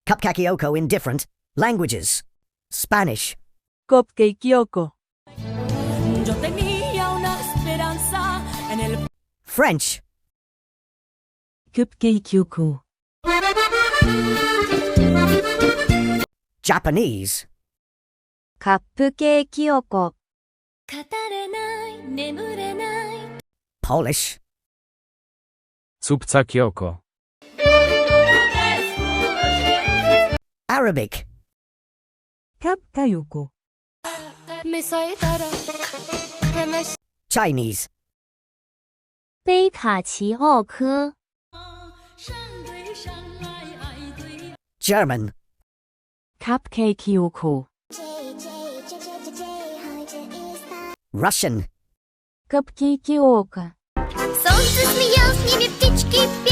Cupcakioko in different languages. Spanish, Cupcakeoko. Yo tenía una esperanza en el French, Cupcakeoko. Japanese, カップケーキおこ。語れない眠れない Polish, Cupcakioko. Arabic, Cupcayoko. مسيطرة همش Chinese, 贝塔奇奥科。上对上爱爱对 German, Cupcakeoko. Russian, Cupcakeoko. Солнце смеялось, с ними птички